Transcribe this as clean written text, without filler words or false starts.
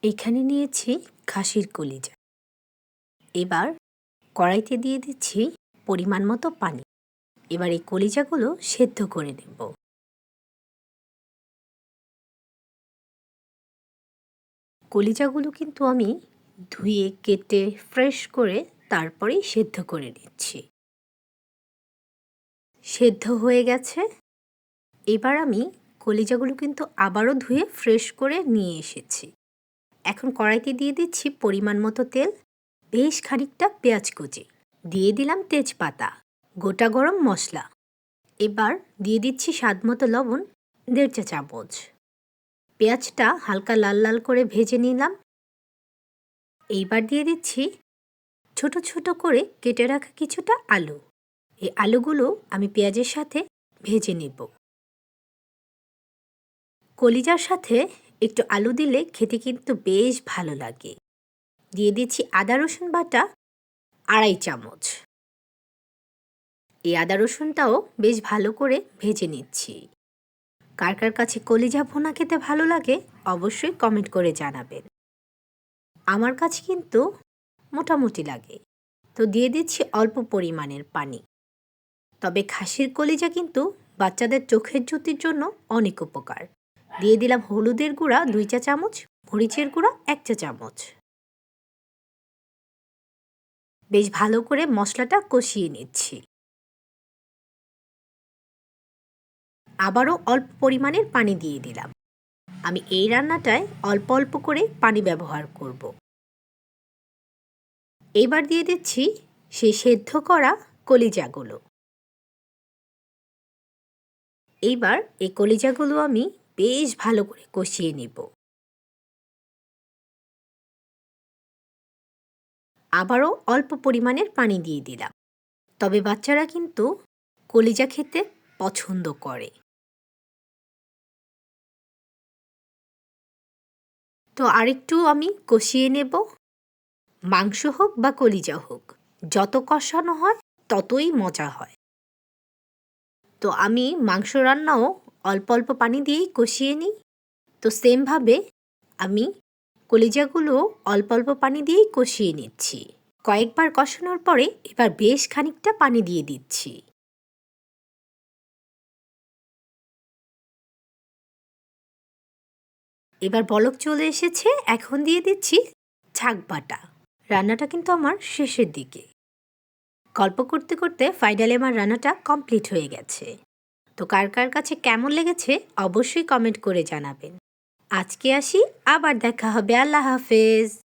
এখানে নিয়েছি খাসির কলিজা। এবার কড়াইতে দিয়ে দিচ্ছি পরিমাণ মতো পানি। এবার এই কলিজাগুলো সেদ্ধ করে নেব। কলিজাগুলো কিন্তু আমি ধুয়ে কেটে ফ্রেশ করে তারপরেই সেদ্ধ করে নিচ্ছি। সেদ্ধ হয়ে গেছে। এবার আমি কলিজাগুলো কিন্তু আবারও ধুয়ে ফ্রেশ করে নিয়ে এসেছি। এখন কড়াইতে দিয়ে দিচ্ছি পরিমাণ মতো তেল, বেশ খানিকটা পেঁয়াজ কুচি, দিয়ে দিলাম তেজপাতা, গোটা গরম মশলা। এবার দিয়ে দিচ্ছি স্বাদমতো লবণ, 1.5 চা চামচ। পেঁয়াজটা হালকা লাল লাল করে ভেজে নিলাম। এইবার দিয়ে দিচ্ছি ছোট ছোট করে কেটে রাখা কিছুটা আলু। এই আলুগুলো আমি পেঁয়াজের সাথে ভেজে নেব। কলিজার সাথে একটু আলু দিলে খেতে কিন্তু বেশ ভালো লাগে। দিয়ে দিচ্ছি আদা রসুন বাটা 2.5 চামচ। এই আদা রসুনটাও বেশ ভালো করে ভেজে নিচ্ছি। কার কার কাছে কলিজা ভুনা খেতে ভালো লাগে অবশ্যই কমেন্ট করে জানাবেন। আমার কাছে কিন্তু মোটামুটি লাগে, তো দিয়ে দিচ্ছি অল্প পরিমাণের পানি। তবে খাসির কলিজা কিন্তু বাচ্চাদের চোখের জ্যোতির জন্য অনেক উপকার। দিয়ে দিলাম হলুদের গুঁড়া 2 চা চামচ, মরিচের গুঁড়া 1 চা চামচ। বেশ ভালো করে মশলাটা কষিয়ে নিচ্ছি। আবারও অল্প পরিমাণের পানি দিয়ে দিলাম। আমি এই রান্নাটায় অল্প অল্প করে পানি ব্যবহার করব। এইবার দিয়ে দিচ্ছি সেই সেদ্ধ করা কলিজাগুলো। এইবার এই কলিজাগুলো আমি বেশ ভালো করে কষিয়ে নেব। আবারও অল্প পরিমাণের পানি দিয়ে দিলাম। তবে বাচ্চারা কিন্তু কলিজা খেতে পছন্দ করে। তো আরেকটু আমি কষিয়ে নেব। মাংস হোক বা কলিজা হোক, যত কষানো হয় ততই মজা হয়। তো আমি মাংস রান্নাও অল্প অল্প পানি দিয়েই কষিয়ে নিই। তো সেমভাবে আমি কলিজাগুলো অল্প অল্প পানি দিয়েই কষিয়ে নিচ্ছি। কয়েকবার কষানোর পরে এবার বেশ খানিকটা পানি দিয়ে দিচ্ছি। এবার বলক চলে এসেছে, এখন দিয়ে দিচ্ছি ঝাঁক বাটা। রান্নাটা কিন্তু আমার শেষের দিকে। গল্প করতে করতে ফাইনালি আমার রান্নাটা কমপ্লিট হয়ে গেছে। তো কার কার কাছে কেমন লেগেছে অবশ্যই কমেন্ট করে জানাবেন। আজকে আসি, আবার দেখা হবে। আল্লাহ হাফেজ।